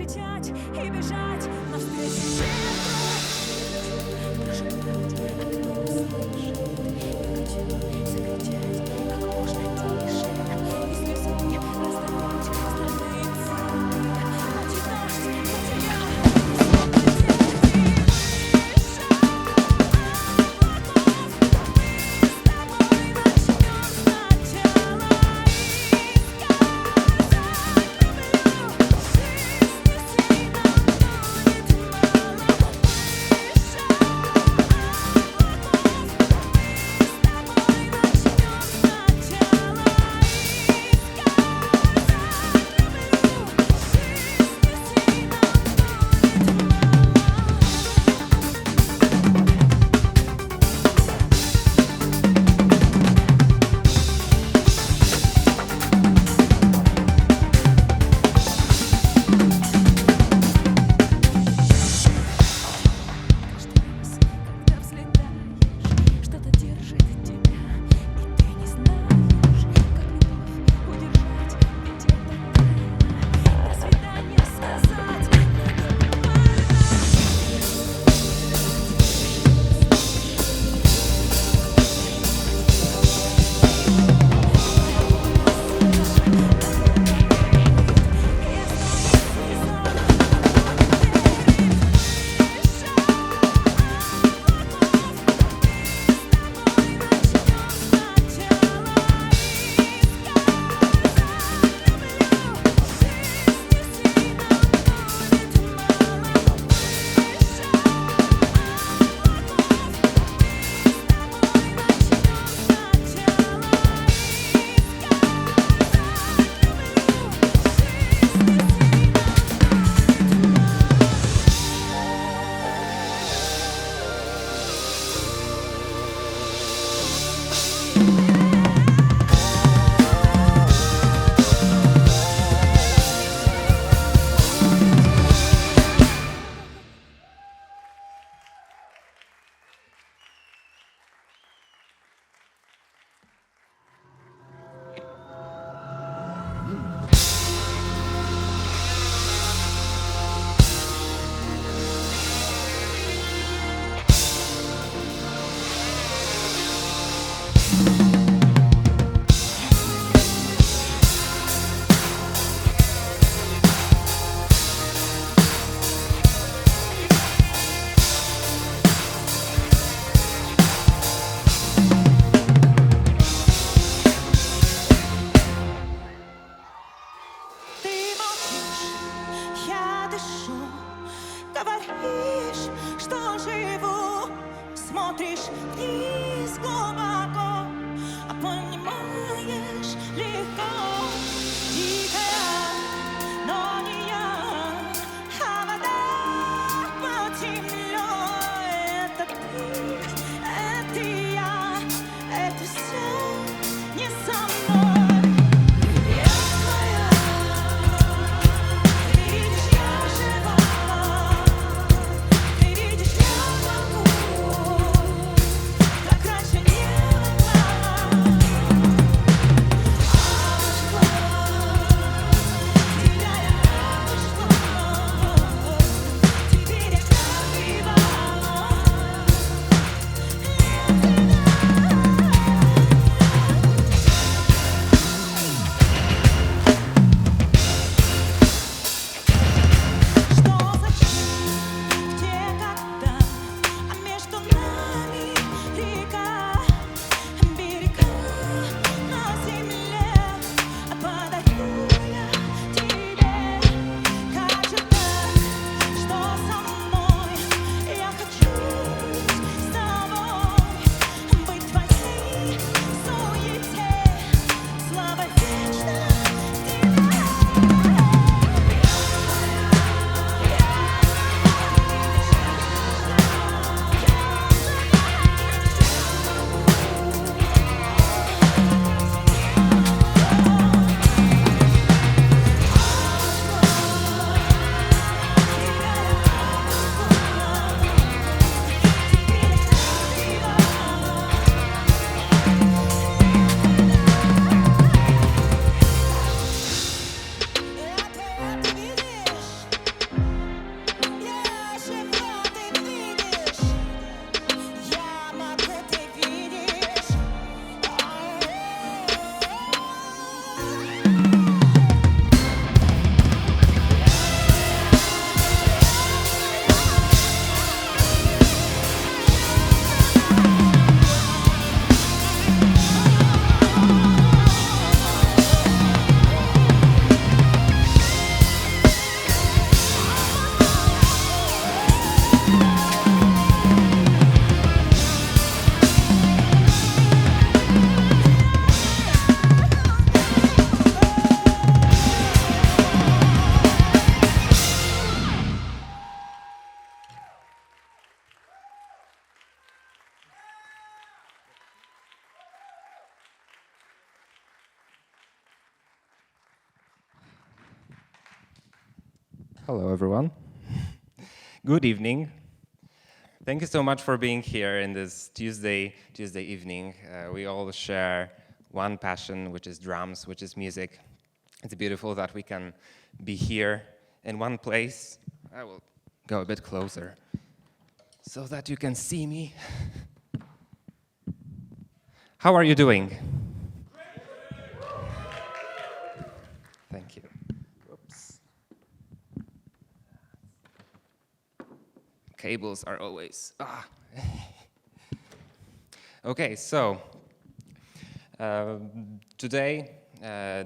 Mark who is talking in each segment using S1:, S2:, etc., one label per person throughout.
S1: кричать и бежать навстречу ветру. Прошептать, как он услышит. Я хочу закричать как можно тише. И слезами раздавать следбеници. Мочит дождь, потерял.
S2: Hello, everyone. Good evening. Thank you so much for being here in this Tuesday evening. We all share one passion, which is drums, which is music. It's beautiful that we can be here in one place. I will go a bit closer so that you can see me. How are you doing? Thank you. Whoops. Cables are always... Okay, so today,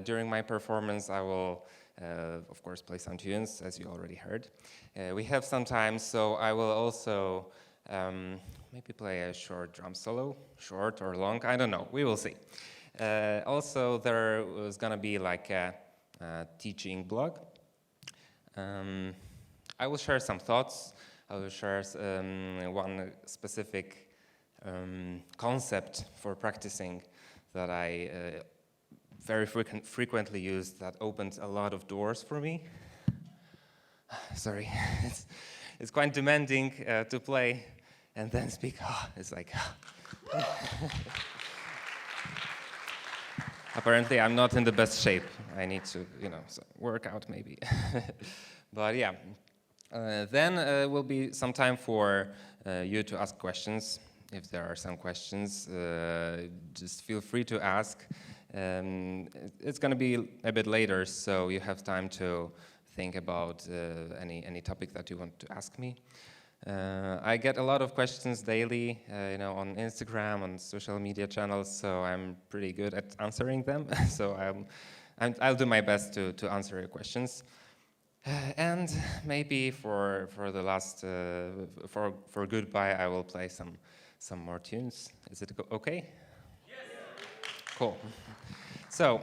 S2: during my performance, I will, of course, play some tunes, as you already heard. We have some time, so I will also maybe play a short drum solo, short or long, I don't know, we will see. Also, there was gonna be like a teaching blog. I will share some thoughts. I will share one specific concept for practicing that I very frequently use that opened a lot of doors for me. Sorry, it's quite demanding to play and then speak. It's like... Apparently, I'm not in the best shape. I need to, work out maybe. But yeah, then will be some time for you to ask questions. If there are some questions, just feel free to ask. It's going to be a bit later, so you have time to think about any topic that you want to ask me. I get a lot of questions daily, on Instagram, on social media channels, so I'm pretty good at answering them. So I'll do my best to answer your questions. And maybe for the last for goodbye, I will play some more tunes. Is it okay? Yes. Cool. So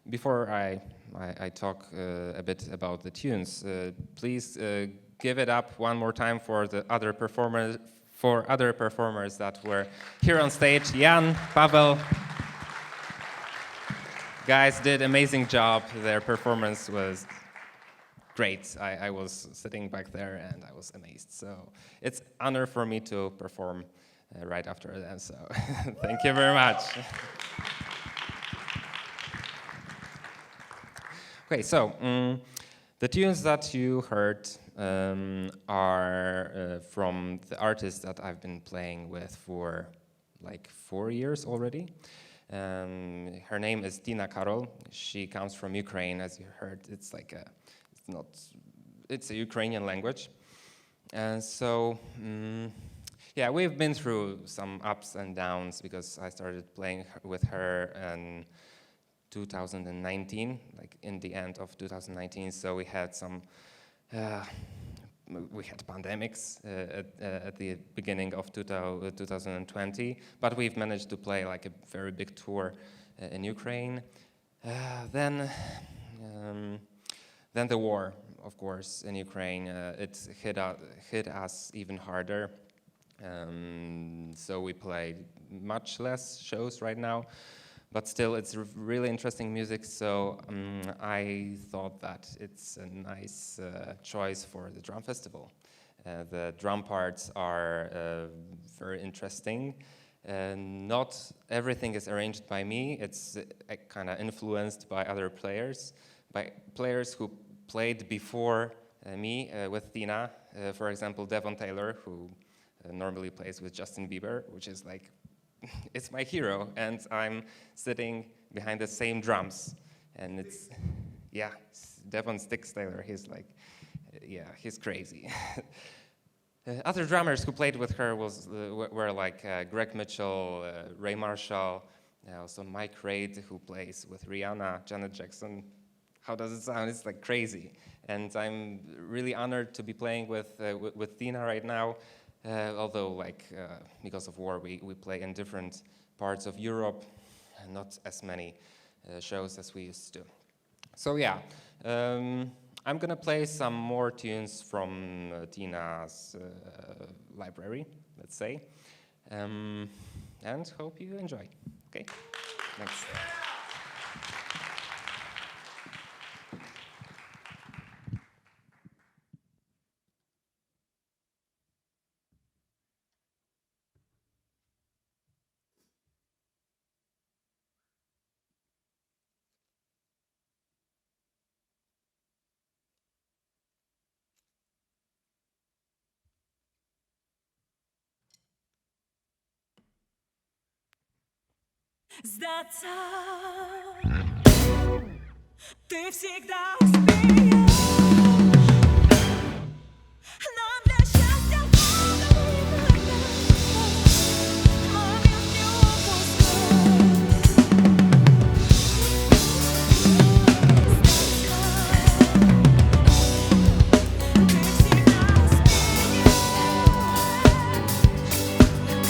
S2: before I talk a bit about the tunes, please give it up one more time for the other performers that were here on stage. Jan, Pavel, guys did amazing job. Their performance was great. I was sitting back there and I was amazed. So it's an honor for me to perform right after them. So thank you very much. Okay, so the tunes that you heard are from the artist that I've been playing with for like 4 years already. Her name is Tina Karol. She comes from Ukraine, as you heard. It's like it's a Ukrainian language. And so, yeah, we've been through some ups and downs because I started playing with her in 2019, like in the end of 2019. So we had some, pandemics at the beginning of 2020, but we've managed to play like a very big tour in Ukraine. Then the war, of course, in Ukraine, it hit us even harder. So we play much less shows right now. But still, it's really interesting music, so I thought that it's a nice choice for the drum festival. The drum parts are very interesting. Not everything is arranged by me. It's kind of influenced by other players, by players who played before me with Tina. For example, Devon Taylor, who normally plays with Justin Bieber, which is like, it's my hero, and I'm sitting behind the same drums, and it's, yeah, Devon Sticks Taylor, he's like, yeah, he's crazy. Other drummers who played with her were like Greg Mitchell, Ray Marshall, also Mike Reid, who plays with Rihanna, Janet Jackson. How does it sound? It's like crazy, and I'm really honored to be playing with Tina right now. Although, like, because of war, we play in different parts of Europe, and not as many shows as we used to. So yeah, I'm gonna play some more tunes from Tina's library, let's say, and hope you enjoy. Okay, thanks.
S1: сдаться. Ты всегда успеешь. Нам для счастья важно момент не упускать. Ты всегда успеешь.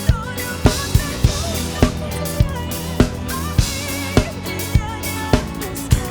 S1: Кто любовь найдет, кто потеряет, а ты меня не отпускай.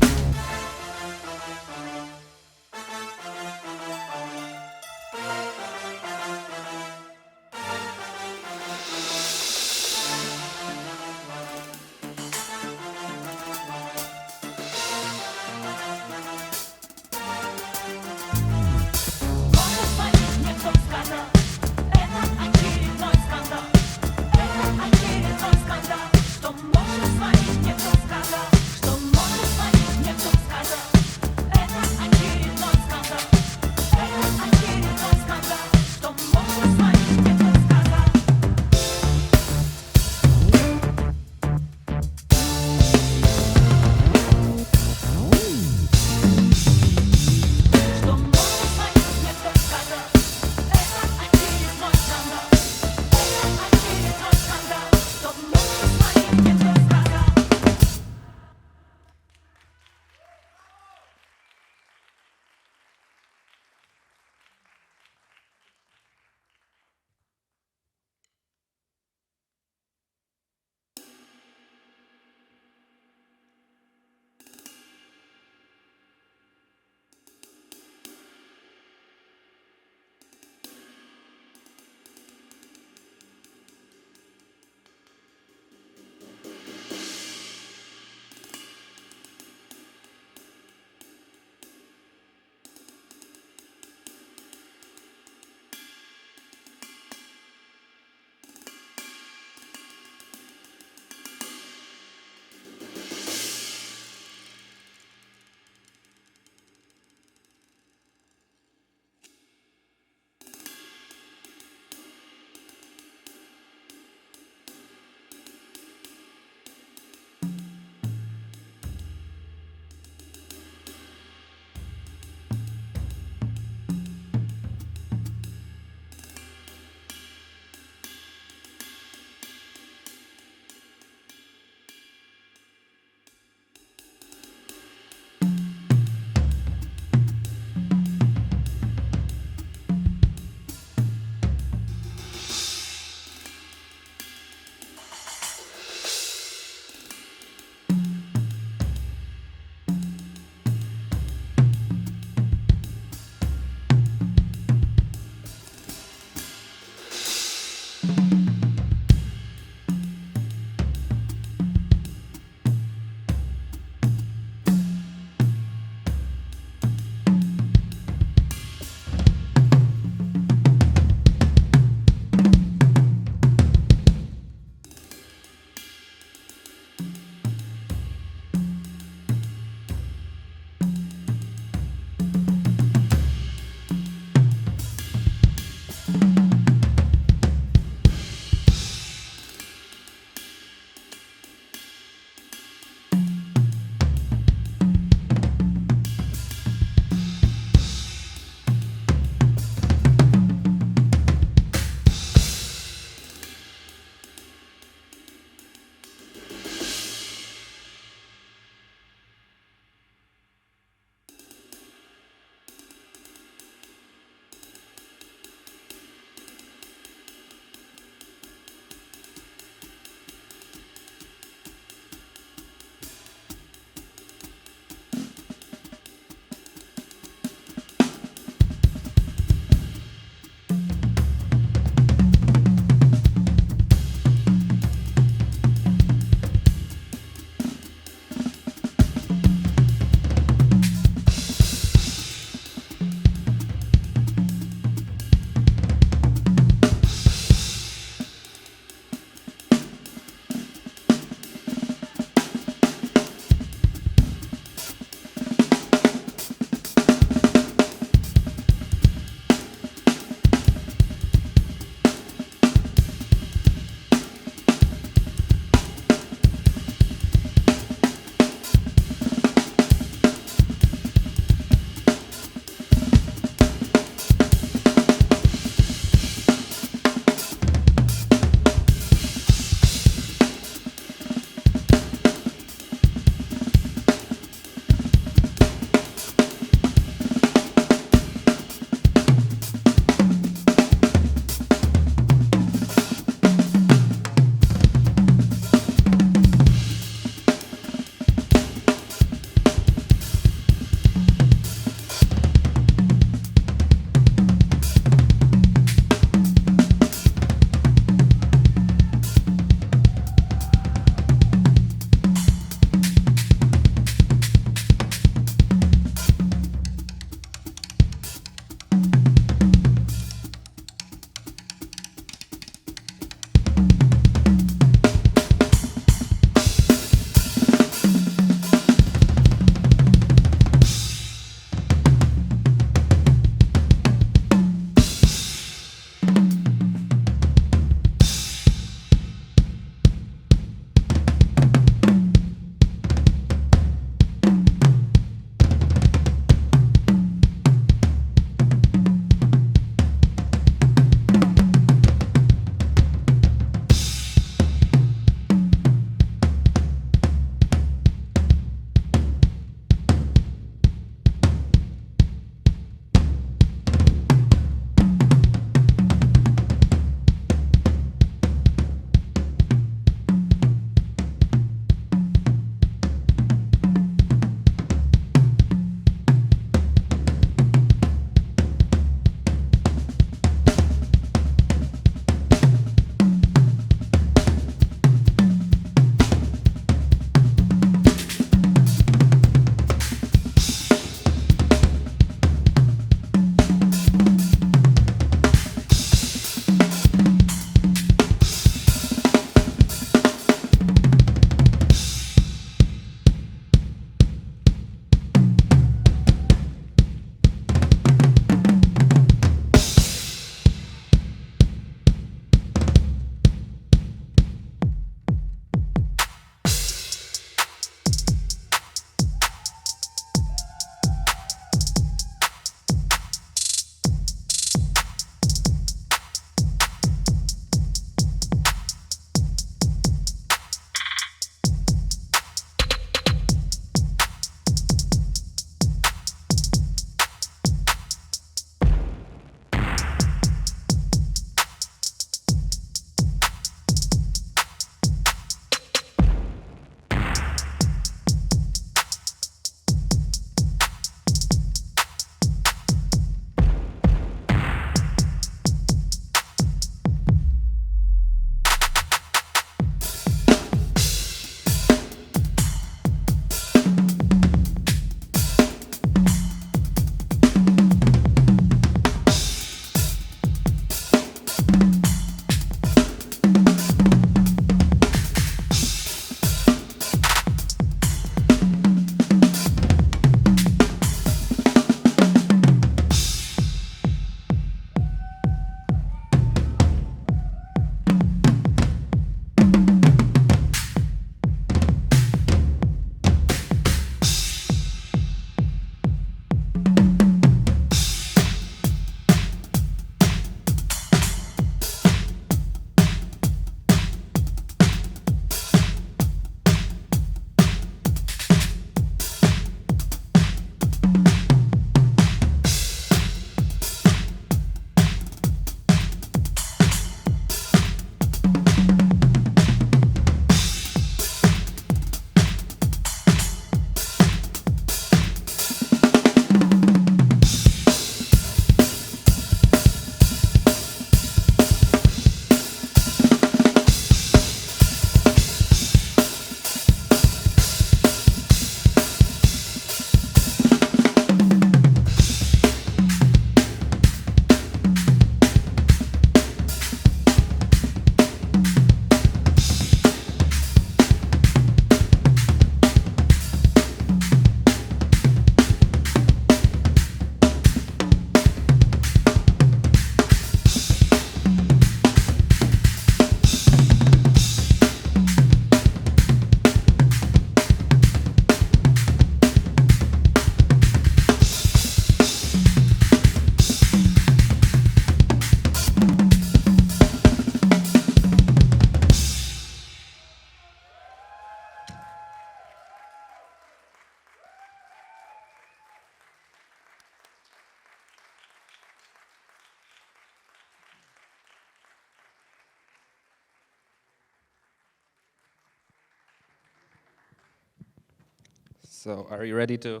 S2: So are you ready to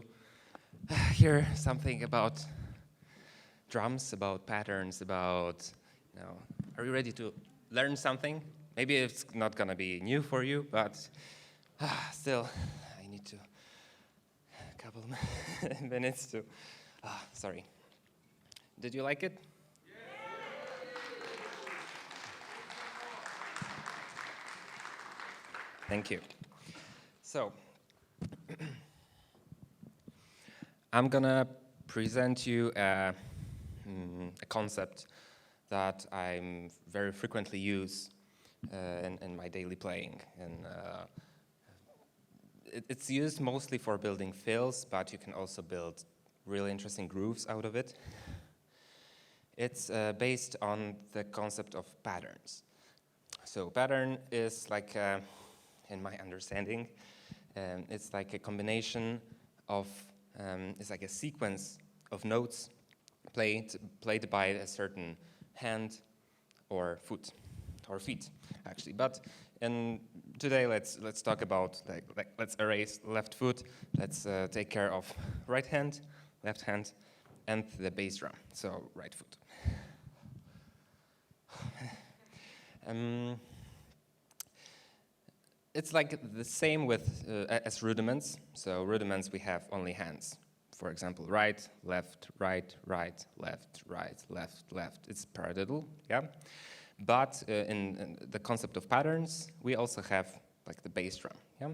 S2: hear something about drums, about patterns, about, are you ready to learn something? Maybe it's not gonna be new for you, but still, I need to, a couple minutes to, sorry. Did you like it? Thank you. So, I'm gonna present you a concept that I very frequently use in my daily playing. And it's used mostly for building fills, but you can also build really interesting grooves out of it. It's based on the concept of patterns. So pattern is like, in my understanding, it's like a combination of, it's like a sequence of notes played by a certain hand or foot, or feet, actually. But today, let's talk about, let's erase left foot, let's take care of right hand, left hand, and the bass drum, so right foot. It's like the same with as rudiments. So rudiments, we have only hands. For example, right, left, right, right, left, right, left, left. It's paradiddle, yeah. But in the concept of patterns, we also have like the bass drum, yeah.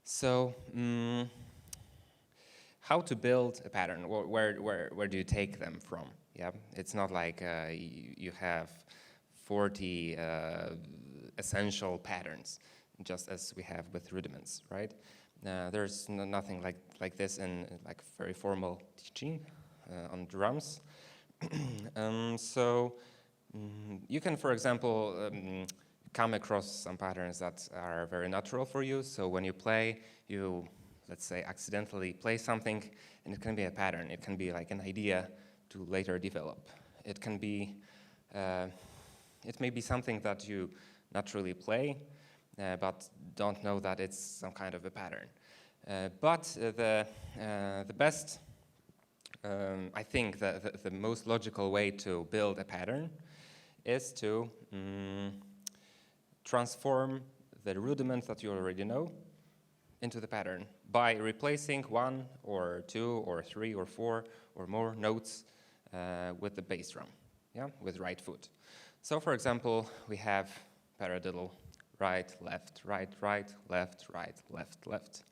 S2: So how to build a pattern? Where do you take them from? Yeah, it's not like you have 40 essential patterns, just as we have with rudiments, right? There's nothing like this in like very formal teaching on drums. So you can, for example, come across some patterns that are very natural for you. So when you play, you, let's say, accidentally play something, and it can be a pattern. It can be like an idea to later develop. It can be, it may be something that you naturally play, but don't know that it's some kind of a pattern. But the best, I think the most logical way to build a pattern is to transform the rudiment that you already know into the pattern by replacing 1 or 2 or 3 or 4 or more notes with the bass drum, yeah, with right foot. So for example, we have paradiddle, right, left, right, right, left, right, left, left.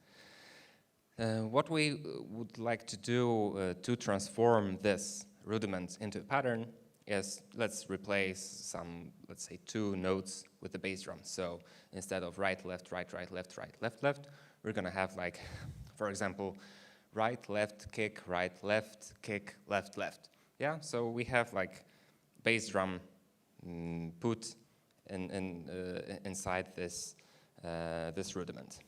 S2: What we would like to do to transform this rudiment into a pattern is, let's replace some, let's say, 2 notes with the bass drum. So instead of right, left, right, right, left, right, left, left, we're gonna have like, for example, right, left, kick, right, left, kick, left, left. Yeah, so we have like bass drum put inside this this rudiment.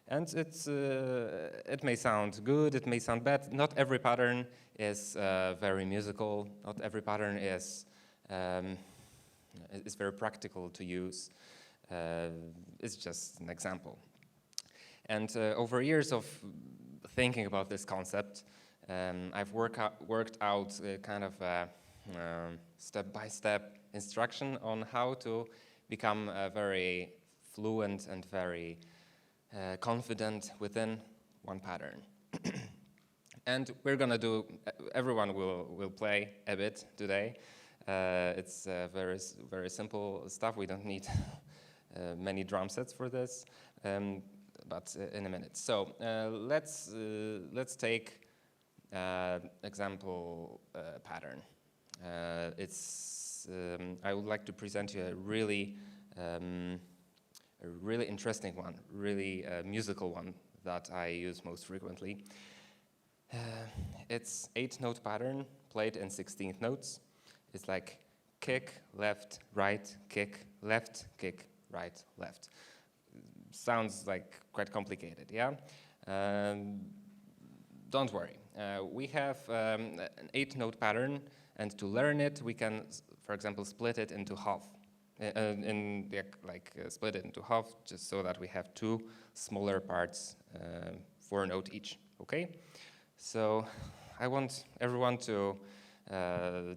S2: And it may sound good, it may sound bad. Not every pattern is very musical. Not every pattern is very practical to use. It's just an example. And over years of thinking about this concept, I've worked out kind of a step-by-step instruction on how to become very fluent and very confident within one pattern. And we're gonna do, everyone will play a bit today. It's very simple stuff. We don't need many drum sets for this, but in a minute. So let's take example pattern. I would like to present you a really interesting one, really musical one that I use most frequently. It's 8-note pattern played in 16th notes. It's like kick, left, right, kick, left, kick, right, left. Sounds like quite complicated, yeah? Don't worry. We have an 8-note pattern, and to learn it, we can, for example, split it into half. split it into half, just so that we have two smaller parts for a note each. Okay, so I want everyone to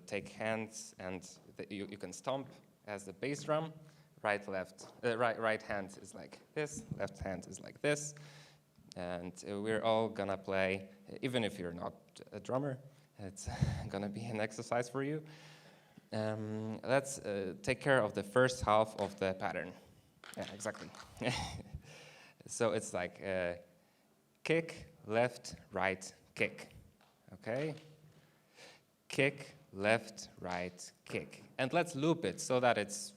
S2: take hands, and you can stomp as the bass drum. Right hand is like this, left hand is like this, and we're all gonna play. Even if you're not a drummer, it's gonna be an exercise for you. Let's take care of the first half of the pattern. Yeah, exactly. So it's like kick, left, right, kick. Okay? Kick, left, right, kick. And let's loop it so that it's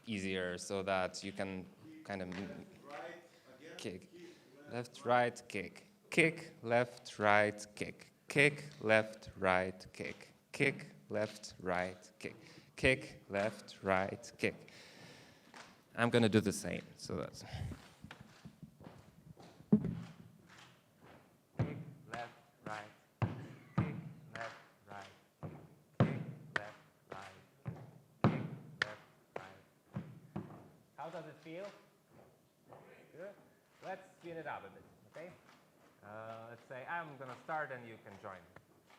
S2: easier, so that you can kind of kick. Left, right, kick. Kick, left, right, kick. Kick, left, right, kick. Kick, left, right, kick. Kick, left, right, kick. I'm gonna do the same, so that's... Kick, left, right, kick, left, right, kick, left, right, kick, left, right. How does it feel? Good? Let's speed it up a bit, okay? Let's say I'm gonna start and you can join.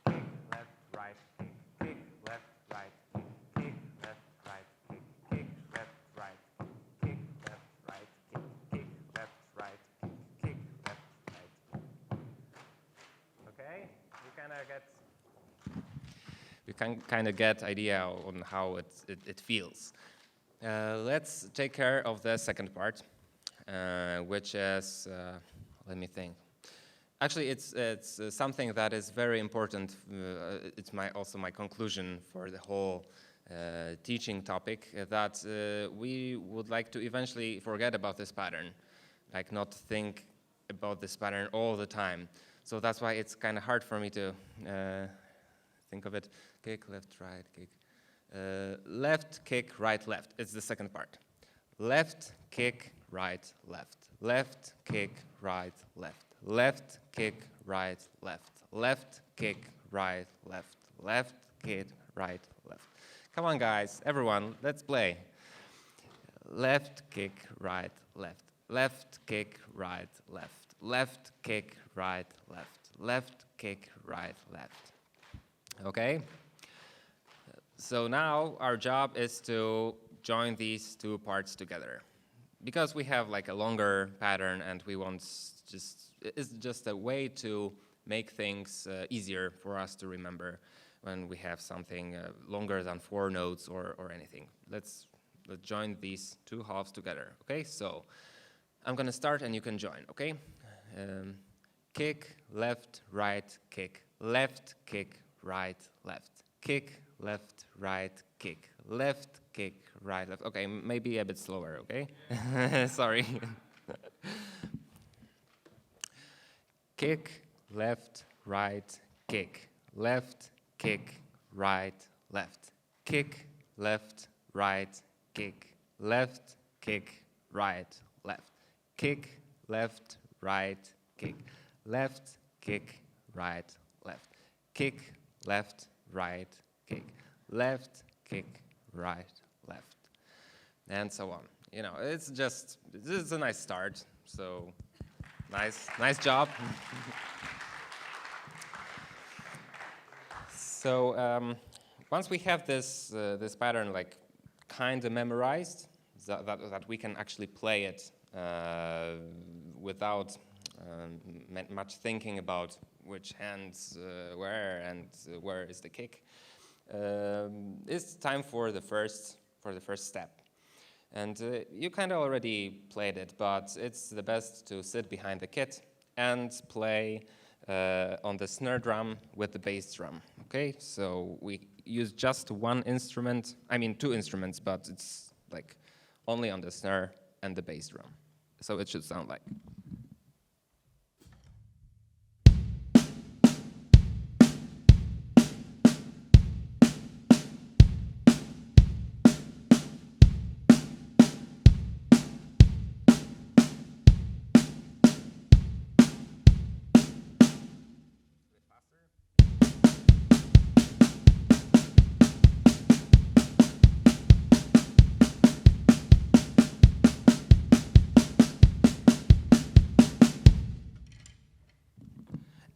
S2: Kick, left, right, kick. Kick, left, right, kick. Kick, left, right, kick. Kick, left, right, kick. Kick, left, right, kick. Kick, left, right, kick. Kick, left, right, kick. Okay? You can kind of get idea on how it feels. Let's take care of the second part, which is, let me think. Actually, it's something that is very important. It's also my conclusion for the whole teaching topic, that we would like to eventually forget about this pattern, like not think about this pattern all the time. So that's why it's kind of hard for me to think of it. Kick, left, right, kick. Left, kick, right, left. It's the second part. Left, kick, right, left. Left, kick, right, left. Left, kick, right, left. Left, kick, right, left. Left, kick, right, left. Come on, guys, everyone, let's play. Left, kick, right, left. Left, kick, right, left. Left, kick, right, left. Left, kick, right, left. Okay? So now our job is to join these two parts together. Because we have like a longer pattern and we want it's just a way to make things easier for us to remember when we have something longer than 4 notes or anything. Let's join these two halves together, okay? So I'm gonna start and you can join, okay? Kick, left, right, kick. Left, kick, right, left. Kick, left, right, kick. Left, kick, right, left. Okay, maybe a bit slower, okay? Sorry. Kick, left, right, kick. Left, kick, right, left. Kick, left, right, kick. Left, kick, right, left. Kick, left, right, kick. Left, kick, right, left. Kick, left, right, kick. Left, kick, right, left. And so on. You know, it's a nice start. So nice job. So once we have this pattern like kind of memorized, that we can actually play it without much thinking about which hands where and where is the kick, it's time for the first step. And you kind of already played it, but it's the best to sit behind the kit and play on the snare drum with the bass drum, okay? So we use just one instrument, I mean 2 instruments, but it's like only on the snare and the bass drum. So it should sound like.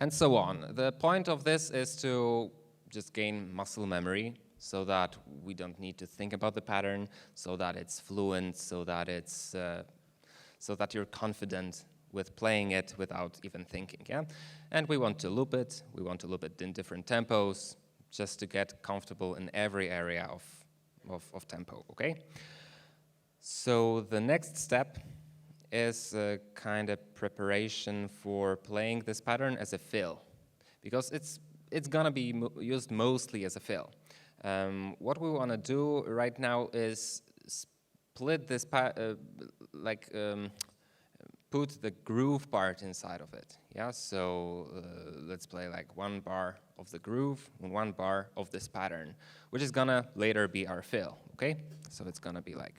S2: and so on. The point of this is to just gain muscle memory so that we don't need to think about the pattern, so that it's fluent, so that it's so that you're confident with playing it without even thinking, yeah? And we want to loop it in different tempos, just to get comfortable in every area of tempo, okay? So the next step is a kind of preparation for playing this pattern as a fill, because it's gonna be used mostly as a fill. What we wanna do right now is split this put the groove part inside of it, yeah? So let's play like 1 bar of the groove and 1 bar of this pattern, which is gonna later be our fill, okay? So it's gonna be like.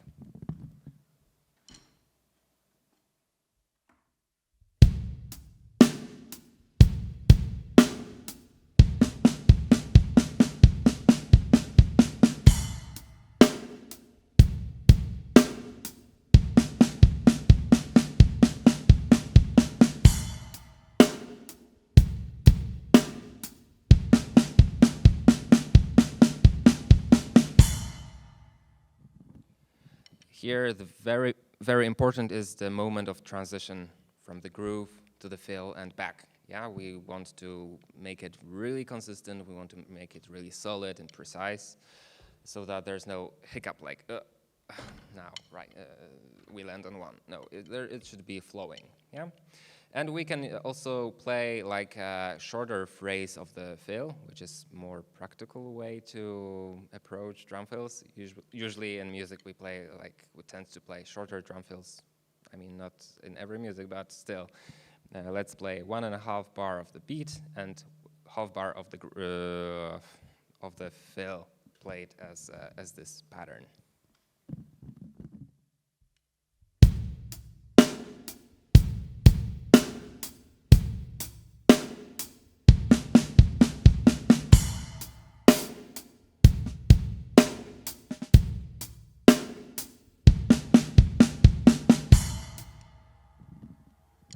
S2: Here, the very, very important is the moment of transition from the groove to the fill and back. Yeah, we want to make it really consistent. We want to make it really solid and precise, so that there's no hiccup like, now, right, we land on 1. No, it should be flowing, yeah? And we can also play like a shorter phrase of the fill, which is more practical way to approach drum fills. Usually in music we tend to play shorter drum fills. I mean, not in every music, but still. Let's play 1.5 bar of the beat and half bar of the fill played as this pattern.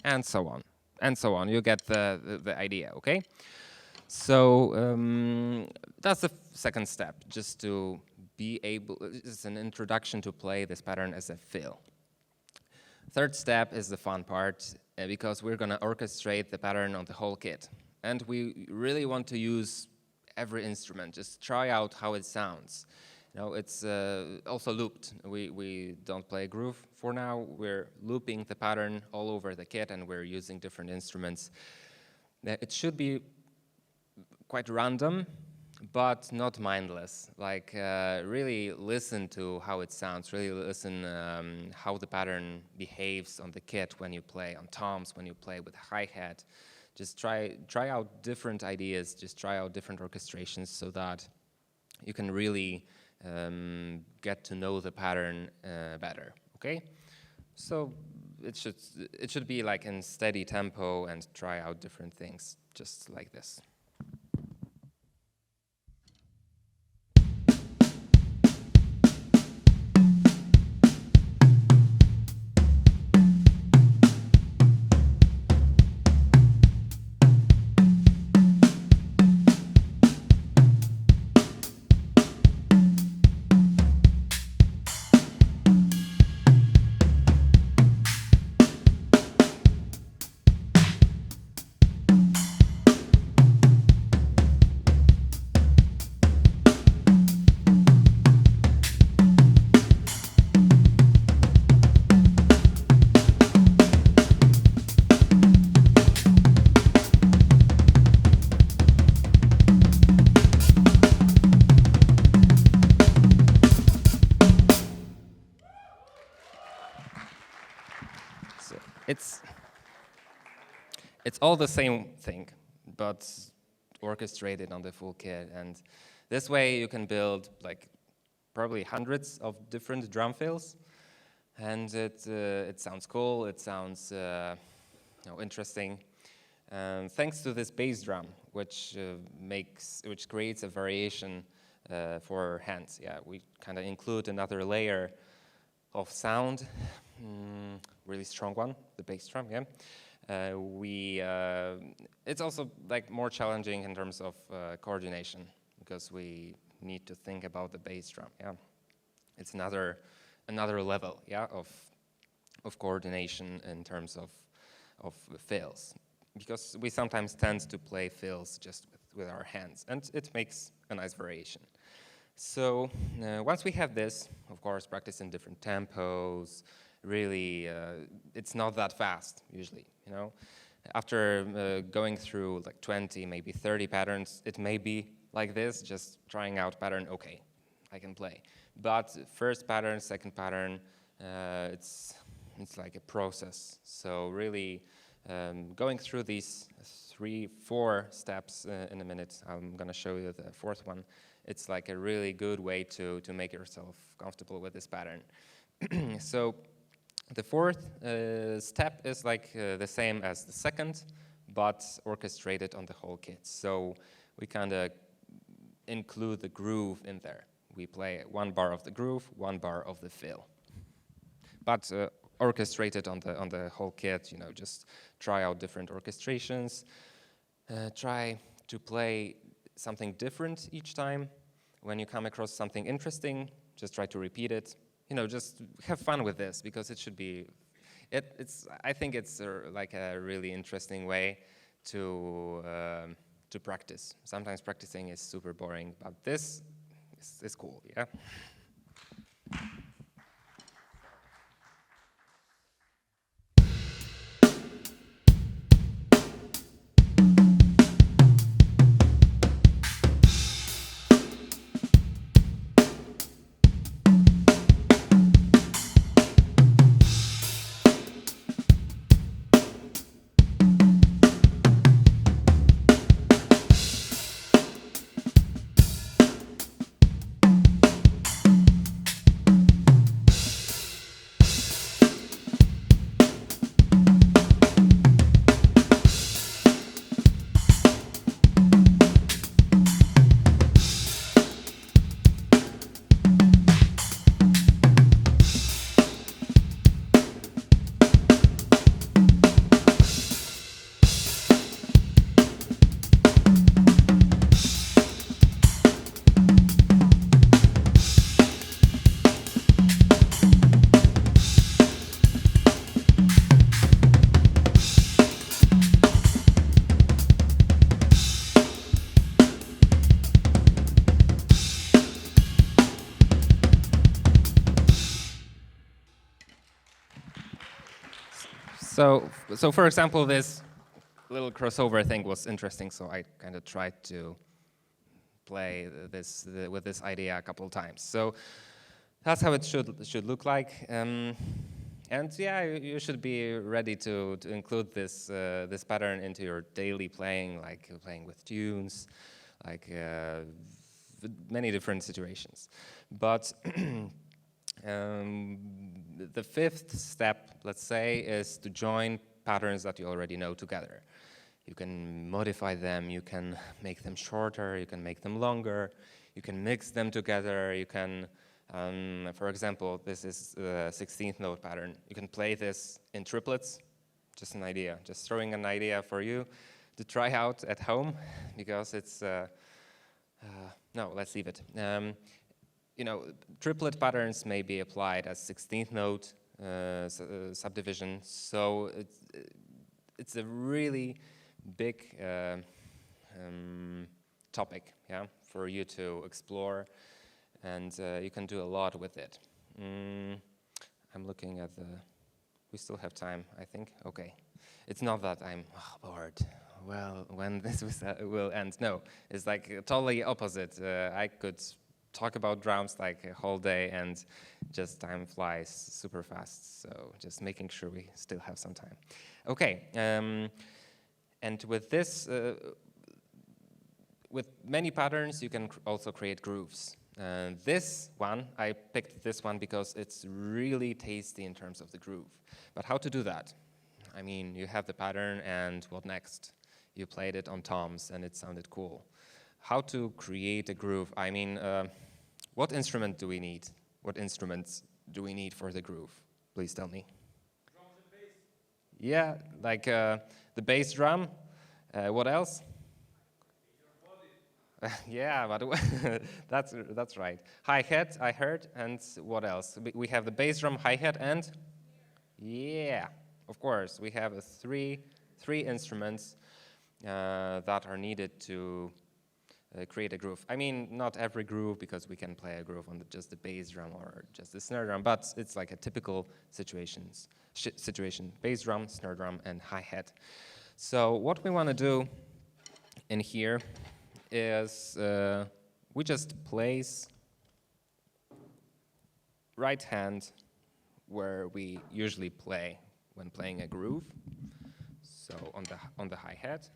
S2: And so on, and so on. You get the idea, okay? So that's the second step, just to be able, it's an introduction to play this pattern as a fill. Third step is the fun part, because we're gonna orchestrate the pattern on the whole kit. And we really want to use every instrument, just try out how it sounds. You know, it's also looped. We don't play groove for now. We're looping the pattern all over the kit, and we're using different instruments. It should be quite random, but not mindless. Like, really listen to how it sounds, really listen how the pattern behaves on the kit when you play on toms, when you play with hi-hat. Just try out different ideas, just try out different orchestrations so that you can really get to know the pattern better, okay? So it should be like in steady tempo and try out different things, just like this. It's all the same thing, but orchestrated on the full kit. And this way you can build like probably hundreds of different drum fills, and it sounds cool. It sounds interesting. Thanks to this bass drum, which creates a variation for hands. Yeah, we kind of include another layer of sound, really strong one, the bass drum. Yeah. It's also like more challenging in terms of coordination, because we need to think about the bass drum. Yeah, it's another level. Yeah, of coordination in terms of fills, because we sometimes tend to play fills just with our hands, and it makes a nice variation. So once we have this, of course, practice in different tempos. Really, it's not that fast usually, you know. After going through like 20, maybe 30 patterns, it may be like this, just trying out pattern, okay, I can play. But first pattern, second pattern, it's like a process. So really, going through these 3-4 steps in a minute, I'm gonna show you the fourth one. It's like a really good way to make yourself comfortable with this pattern. So the fourth step is like the same as the second, but orchestrated on the whole kit. So we kind of include the groove in there. We play 1 bar of the groove, 1 bar of the fill, but orchestrated on the whole kit. You know, just try out different orchestrations. Try to play something different each time. When you come across something interesting, just try to repeat it. You know, just have fun with this, because it should be. I think it's like a really interesting way to practice. Sometimes practicing is super boring, but this is cool. Yeah. So for example, this little crossover thing was interesting, so I kind of tried to play with this idea a couple of times. So that's how it should look like. And yeah, you should be ready to include this pattern into your daily playing, like playing with tunes, like many different situations. But the fifth step, let's say, is to join patterns that you already know together. You can modify them, you can make them shorter, you can make them longer, you can mix them together, you can, for example, this is the 16th note pattern. You can play this in triplets, just an idea, just throwing an idea for you to try out at home, because it's, no, let's leave it. You know, triplet patterns may be applied as 16th note subdivision, so it's a really big topic, yeah, for you to explore, and you can do a lot with it. I'm looking at we still have time, I think. Okay, it's not that I'm bored. Well, when this will end, no, it's like totally opposite. I could talk about drums like a whole day, and just time flies super fast. So just making sure we still have some time. Okay, and with this, with many patterns, you can also create grooves. This one, I picked this one because it's really tasty in terms of the groove. But how to do that? I mean, you have the pattern, and what next? You played it on toms, and it sounded cool. How to create a groove? I mean, what instrument do we need? What instruments do we need for the groove? Please tell me.
S3: Drums and bass.
S2: Yeah, like the bass drum. What else? Yeah, but that's right. Hi-hat, I heard, and what else? We have the bass drum, hi-hat, and yeah, of course, we have three instruments that are needed to create a groove. I mean, not every groove, because we can play a groove on just the bass drum or just the snare drum, but it's like a typical situation: bass drum, snare drum, and hi-hat. So what we want to do in here is we just place right hand where we usually play when playing a groove. So on the hi-hat,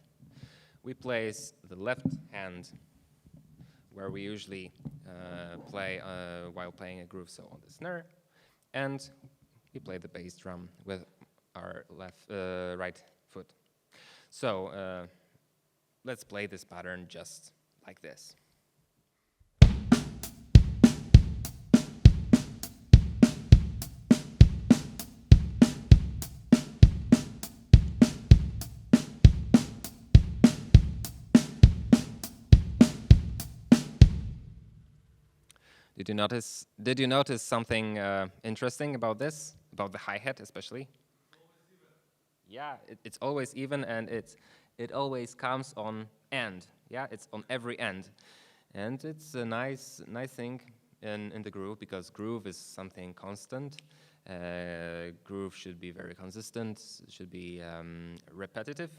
S2: we place the left hand where we usually play while playing a groove, so on the snare, and we play the bass drum with our right foot. So let's play this pattern just like this. Did you notice something interesting about this, about the hi-hat especially? Yeah, it's always even, and it always comes on end. Yeah, it's on every end, and it's a nice thing in the groove, because groove is something constant. Groove should be very consistent, should be repetitive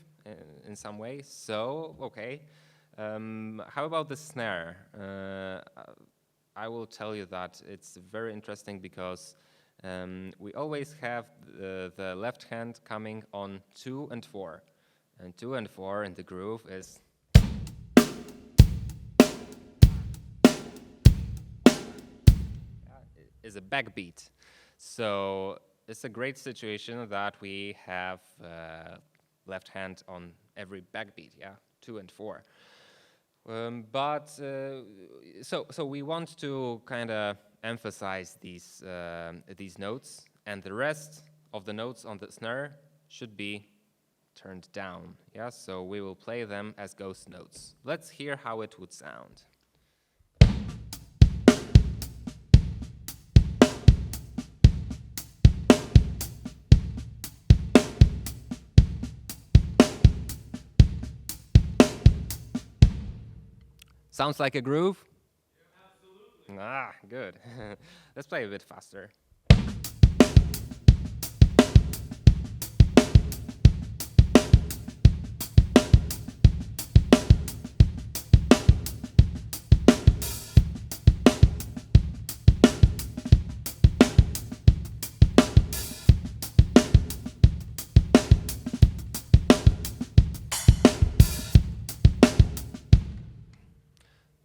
S2: in some way. So okay, how about the snare? I will tell you that it's very interesting, because we always have the left hand coming on 2 and 4. And 2 and 4 in the groove is a backbeat. So it's a great situation that we have left hand on every backbeat, yeah, 2 and 4. So we want to kind of emphasize these notes, and the rest of the notes on the snare should be turned down. Yeah, so we will play them as ghost notes. Let's hear how it would sound. Sounds like a groove?
S3: Yeah, absolutely.
S2: Ah, good. Let's play a bit faster.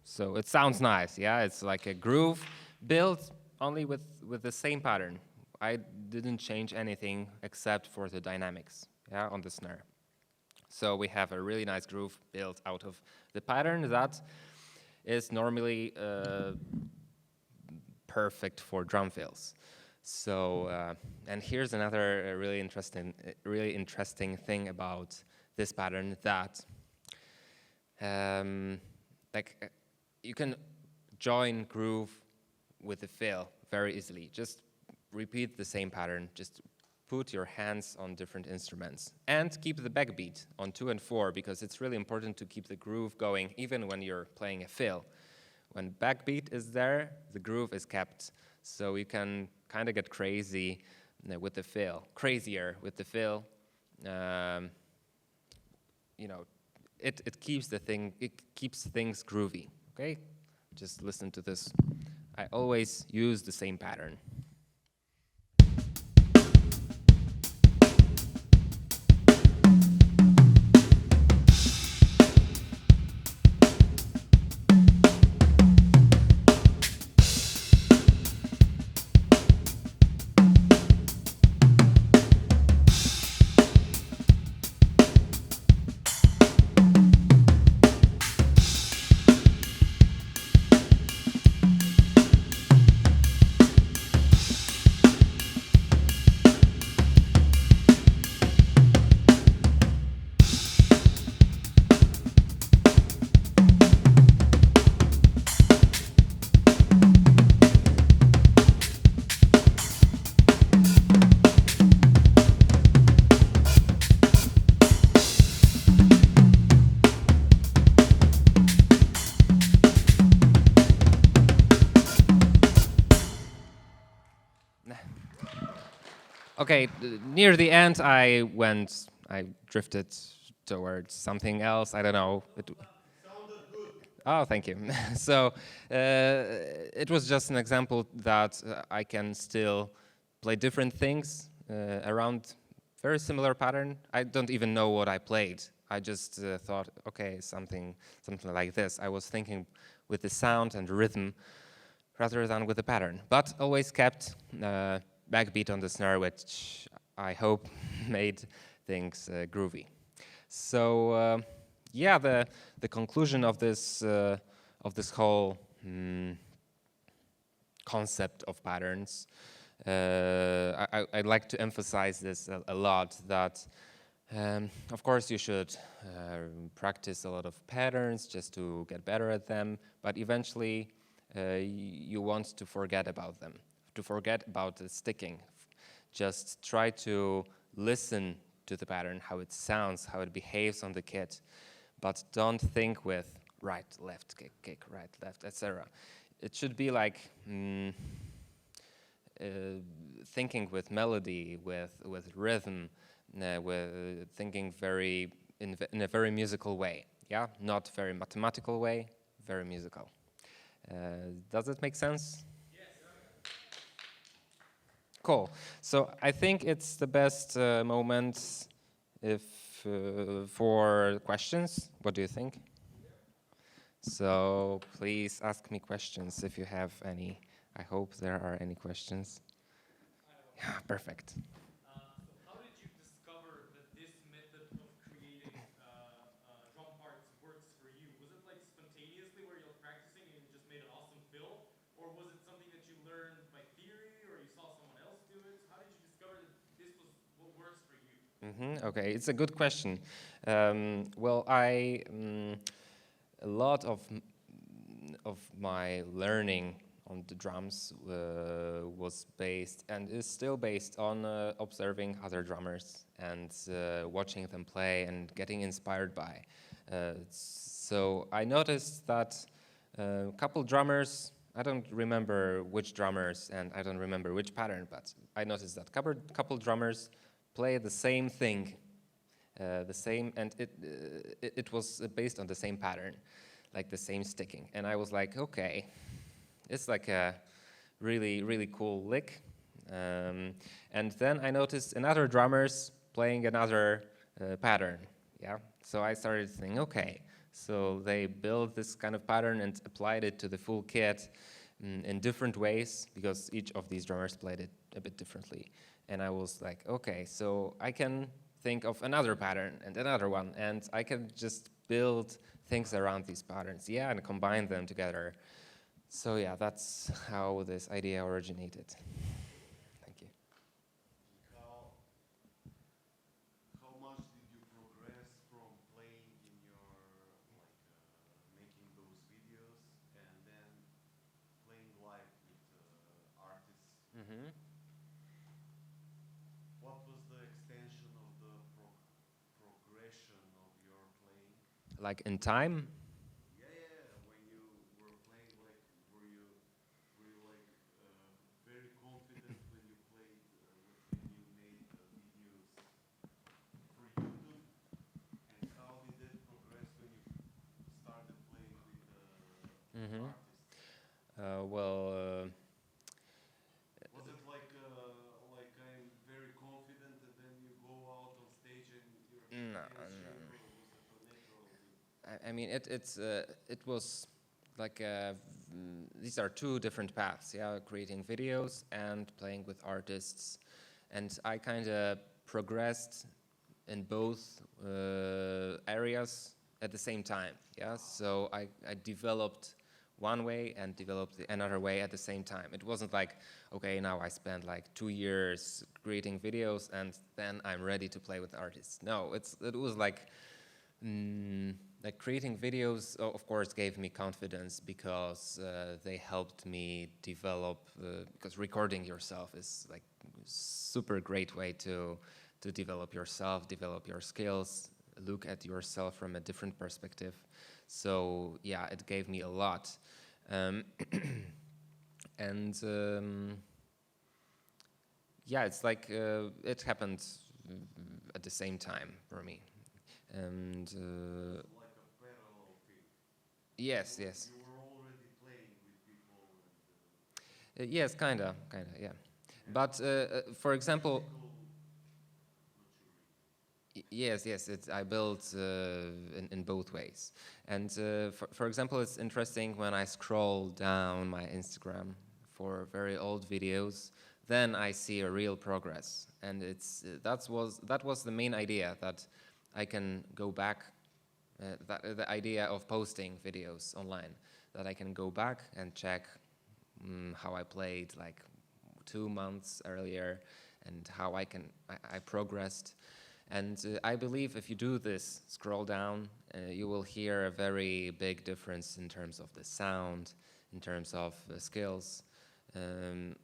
S2: So it sounds nice, yeah? It's like a groove built only with the same pattern. I didn't change anything except for the dynamics, yeah, on the snare. So we have a really nice groove built out of the pattern that is normally perfect for drum fills. So, and here's another really interesting thing about this pattern, that you can join groove with the fill very easily. Just repeat the same pattern. Just put your hands on different instruments and keep the backbeat on 2 and 4, because it's really important to keep the groove going even when you're playing a fill. When backbeat is there, the groove is kept. So you can kind of get crazy with the fill, crazier with the fill. It keeps things groovy. Okay, just listen to this. I always use the same pattern. Okay, near the end, I drifted towards something else. I don't know. Oh, thank you. So it was just an example that I can still play different things around very similar pattern. I don't even know what I played. I just thought, okay, something like this. I was thinking with the sound and rhythm rather than with the pattern, but always kept backbeat on the snare, which I hope made things groovy. So yeah, the conclusion of this whole concept of patterns, I'd like to emphasize this a lot, that of course you should practice a lot of patterns just to get better at them, but eventually you want to forget about them, to forget about the sticking. Just try to listen to the pattern, how it sounds, how it behaves on the kit, but don't think with right, left, kick, right, left, etc. It should be like thinking with melody, with rhythm, with thinking in a very musical way. Yeah, not very mathematical way, very musical. Does it make sense? Cool. So I think it's the best moment for questions. What do you think? So please ask me questions if you have any. I hope there are any questions. Yeah, perfect.
S3: So how did you discover that this method of creating drum parts works for you? Was it like spontaneously where you're practicing and you just made an awesome fill? Or was it something that you learned by theory or you saw someone else do it? How did you discover that this was what works for you?
S2: Okay, it's a good question. Well, a lot of my learning on the drums was based and is still based on observing other drummers and watching them play and getting inspired by. So I noticed that a couple drummers, I don't remember which drummers and I don't remember which pattern, but I noticed that couple drummers play the same thing, and it was based on the same pattern, like the same sticking. And I was like, okay, it's like a really, really cool lick. And then I noticed another drummers playing another pattern, yeah? So I started thinking, okay, so they built this kind of pattern and applied it to the full kit in different ways, because each of these drummers played it a bit differently. And I was like, okay, so I can think of another pattern and another one, and I can just build things around these patterns, yeah, and combine them together. So yeah, that's how this idea originated. Thank you.
S4: How much did you progress from playing in your, making those videos and then playing live with artists?
S2: Mm-hmm.
S4: What was the extension of the progression of your playing?
S2: Like in time?
S4: When you were playing, like, were you like very confident when you played, when you made videos for YouTube? And how did it progress when you started playing with
S2: Mm-hmm.
S4: artists?
S2: Well,
S4: Was it like I'm very confident and then you go out on stage and your
S2: No,
S4: hands
S2: no.
S4: shake, or was it a natural thing?
S2: I mean, it was like these are two different paths, yeah, creating videos and playing with artists. And I kind of progressed in both areas at the same time, yeah. So I developed one way and developed another way at the same time. It wasn't like, okay, now I spent like 2 years creating videos and then I'm ready to play with artists. No, it was like creating videos, of course, gave me confidence because they helped me develop, because recording yourself is like super great way to develop yourself, develop your skills, look at yourself from a different perspective. So yeah, it gave me a lot. yeah, it's like it happened at the same time for me, and
S4: Like a parallel thing.
S2: yes, yes,
S4: You were already playing with people and
S2: yes, kinda, yeah. But for example,
S4: physical maturity.
S2: yes, yes, I built in both ways. And for example, it's interesting when I scroll down my Instagram for very old videos, then I see a real progress. And that was the main idea, that I can go back, the idea of posting videos online, that I can go back and check how I played like 2 months earlier and how I progressed. And I believe if you do this, scroll down, you will hear a very big difference in terms of the sound, in terms of skills,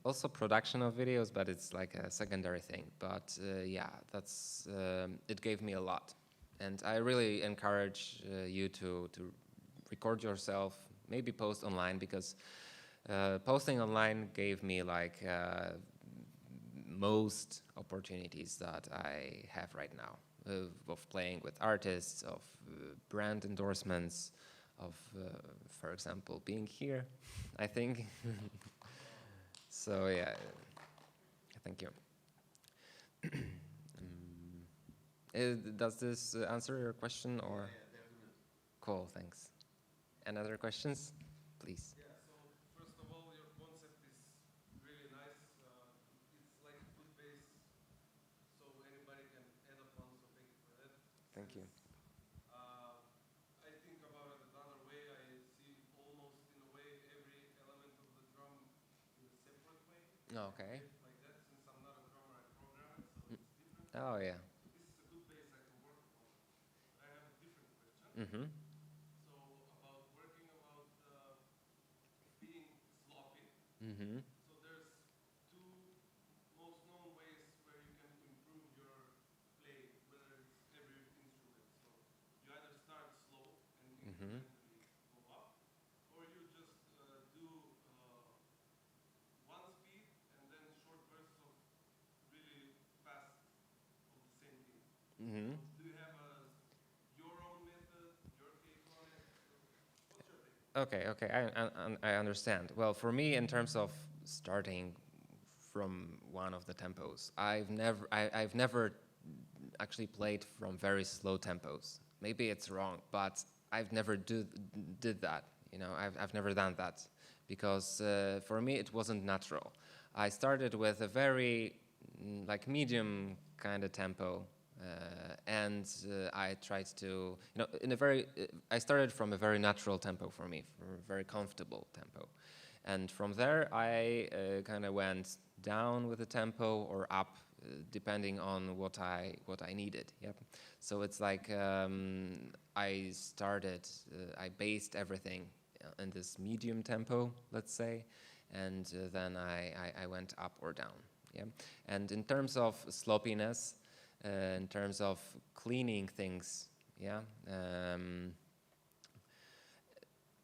S2: also production of videos, but it's like a secondary thing. But yeah, it gave me a lot. And I really encourage you to record yourself, maybe post online, because posting online gave me like most opportunities that I have right now of playing with artists, of brand endorsements, of, for example, being here, I think. So yeah, thank you. Does this answer your question, or?
S4: Yeah, definitely.
S2: Cool, thanks. And other questions, please?
S5: Yeah, so first of all, your concept is really nice. It's like a good base, so anybody can add upon, so thank you for that.
S2: Thank you.
S5: I think about it another way. I see almost in a way every element of the drum in a separate way.
S2: Okay.
S5: Like that, since I'm not a drummer, I program it, so it's different.
S2: Oh yeah.
S5: This is a good base I can work upon. But I have a different question.
S2: Mm-hmm.
S5: So about working about being sloppy.
S2: Mm-hmm.
S5: So there's two most known ways where you can improve your play, whether it's every instrument. So you either start slow and incrementally go up, or you just do one speed and then short bursts of really fast of the same thing.
S2: Mm-hmm.
S5: Do you have your own method, your take on it? What's your take?
S2: Okay, I understand. Well, for me, in terms of starting from one of the tempos, I've never actually played from very slow tempos. Maybe it's wrong, but I've never did that. You know, I've never done that, because for me it wasn't natural. I started with a very like medium kind of tempo. And I tried to, I started from a very natural tempo for me, from a very comfortable tempo. And from there, I kind of went down with the tempo or up, depending on what I needed. Yep. So it's like I based everything in this medium tempo, let's say, and then I went up or down. Yeah. And in terms of sloppiness, in terms of cleaning things, yeah,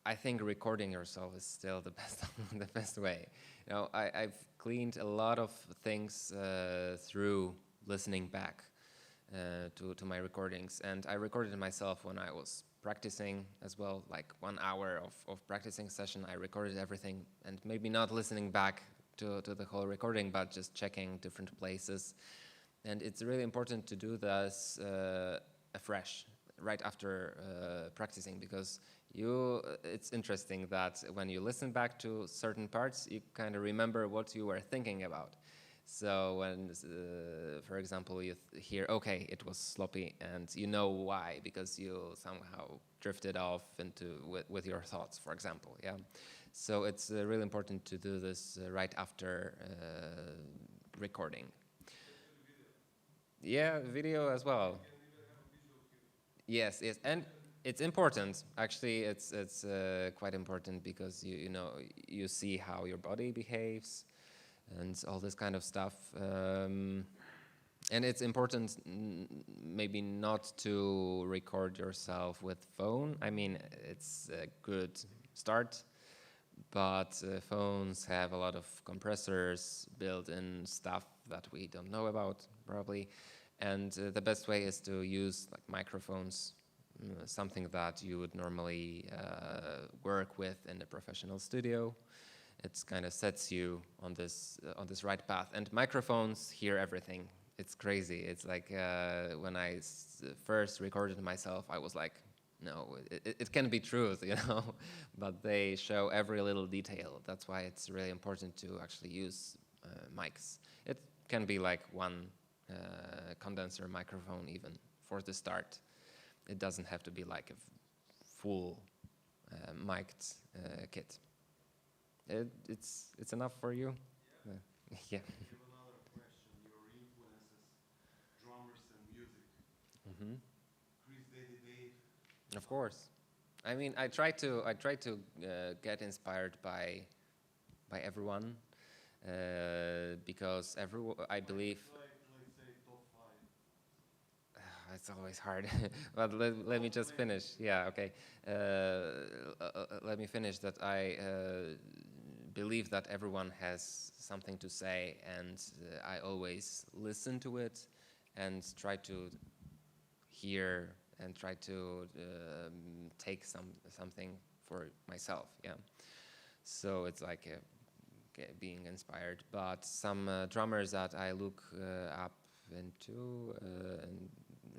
S2: I think recording yourself is still the best the best way. You know, I've cleaned a lot of things through listening back to my recordings, and I recorded myself when I was practicing as well, like 1 hour of practicing session. I recorded everything, and maybe not listening back to the whole recording, but just checking different places. And it's really important to do this afresh, right after practicing, because it's interesting that when you listen back to certain parts, you kind of remember what you were thinking about. So when, for example, you hear, okay, it was sloppy, and you know why, because you somehow drifted off with your thoughts, for example, yeah? So it's really important to do this right after recording. Yeah, video as well. Yes, and it's important. Actually, it's quite important, because you see how your body behaves and all this kind of stuff. And it's important maybe not to record yourself with phone. I mean, it's a good start, but phones have a lot of compressors, built-in stuff that we don't know about probably. And the best way is to use like microphones, something that you would normally work with in a professional studio. It kind of sets you on this right path. And microphones hear everything. It's crazy. It's like when I first recorded myself, I was like, no, it can be truth, you know, but they show every little detail. That's why it's really important to actually use mics. It can be like one condenser microphone even for the start. It doesn't have to be like a full mic'd kit. It's enough for you? Yeah.
S4: I have another question. Your influences, drummers and music.
S2: Mm-hmm.
S4: Chris, Dave.
S2: Of course. I mean, I try to get inspired by everyone because I believe.
S4: Let's say top 5.
S2: It's always hard, but let me just finish. Yeah, okay. Let me finish that I believe that everyone has something to say, and I always listen to it and try to hear and try to take something for myself. Yeah. So it's like being inspired. But some drummers that I look up into in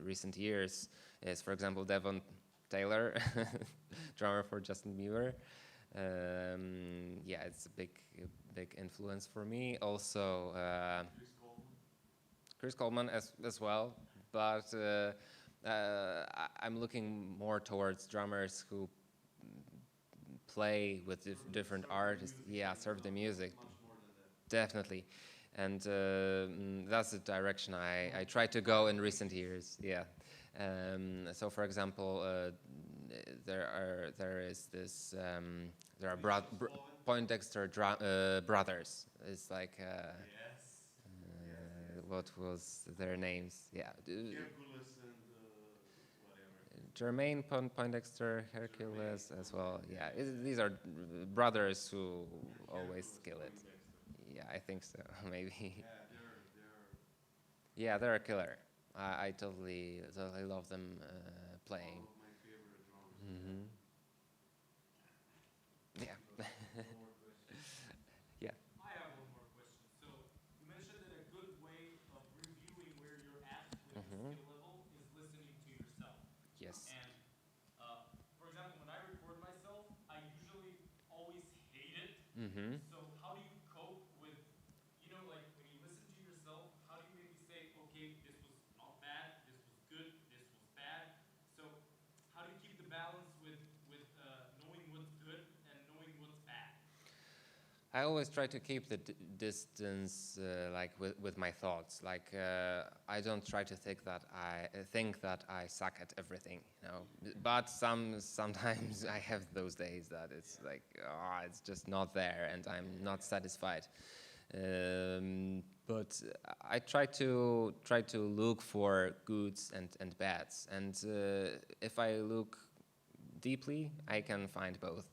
S2: recent years is, for example, Devon Taylor, drummer for Justin Bieber. Yeah, it's a big influence for me. Also, Chris Coleman as well. But I'm looking more towards drummers who play with different artists. Yeah, serve the music. Definitely. And that's the direction I try to go in recent years. Yeah. So, for example, there are Poindexter brothers. It's like what was their names? Yeah.
S4: Hercules and whatever.
S2: Jermaine Poindexter, Hercules as well. Yeah, these are brothers who always kill it. Yeah, I think so. Maybe. Yeah, they're a killer. I totally love them playing.
S4: One of my favorite drummers.
S2: Yeah. Yeah.
S3: I have one more question. So you mentioned that a good way of reviewing where you're at with the skill level is listening to yourself.
S2: Yes.
S3: And for example, when I record myself, I usually always hate it.
S2: Mm-hmm.
S3: So how do you cope with, you know, like when you listen to yourself, how do you maybe say, okay, this was not bad, this was good, this was bad. So how do you keep the balance with knowing what's good and knowing what's bad?
S2: I always try to keep the distance, like with my thoughts. Like I don't try to think that I suck at everything, you know. But sometimes I have those days that it's like, it's just not there, and I'm not satisfied. But I try to look for goods and bads, and if I look deeply, I can find both.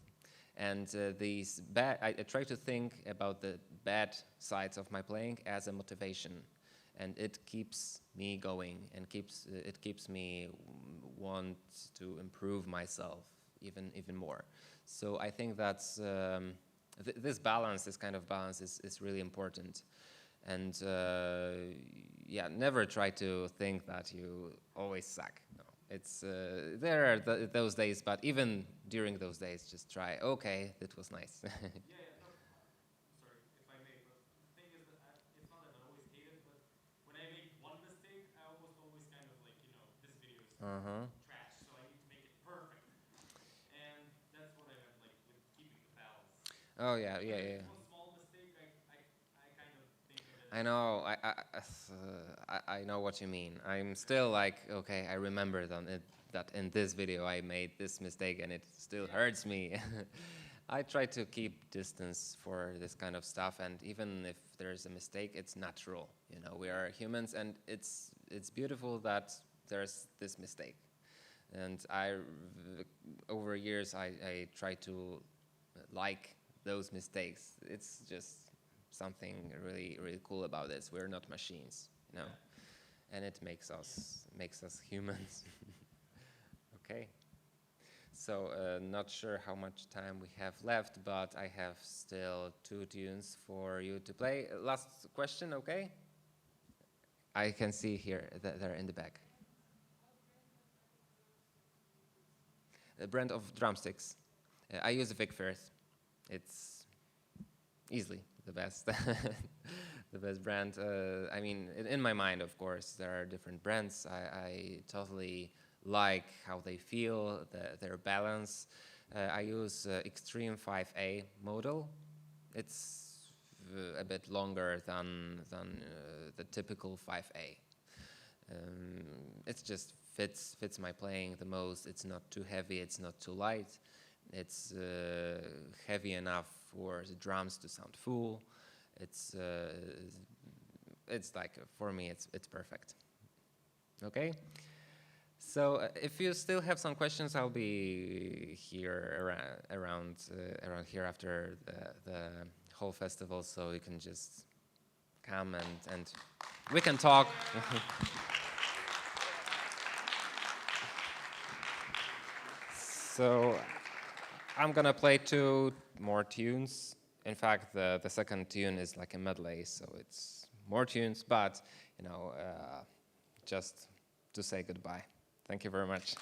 S2: And these bad, I try to think about the bad sides of my playing as a motivation, and it keeps me going and it keeps me want to improve myself even more. So I think that's this balance, this kind of balance, is really important. And yeah, never try to think that you always suck. No. It's there are those days, but even during those days, just try. Okay, that was nice.
S3: Yeah, no, sorry if I may, but the thing is that it's not that I always hate it, but when I make one mistake, I almost always kind of like, you know, this video is trash, so I need to make it perfect. And that's what I meant, like, with keeping the balance.
S2: Oh yeah, yeah.
S3: One small mistake, I kind of think of it.
S2: I know. I know what you mean. I'm still like, okay, I remember that in this video I made this mistake and it still hurts me. I try to keep distance for this kind of stuff, and even if there's a mistake, it's natural. You know, we are humans, and it's beautiful that there's this mistake. And over years, I try to like those mistakes. It's just something really, really cool about this. We're not machines, you know, and it makes us humans. Okay. So not sure how much time we have left, but I have still 2 tunes for you to play. Last question, okay? I can see here that they're in the back. A brand of drumsticks. I use Vic Firth. It's easily the best, the best brand. I mean, in my mind, of course, there are different brands. I totally like how they feel, their balance. I use Extreme 5A model. It's a bit longer than the typical 5A. It just fits my playing the most. It's not too heavy, it's not too light. It's heavy enough for the drums to sound full. It's like, for me, it's perfect. Okay? So if you still have some questions, I'll be here around here after the whole festival, so you can just come and we can talk. So I'm gonna play 2 more tunes. In fact, the second tune is like a medley, so it's more tunes, but you know, just to say goodbye. Thank you very much.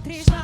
S1: пришла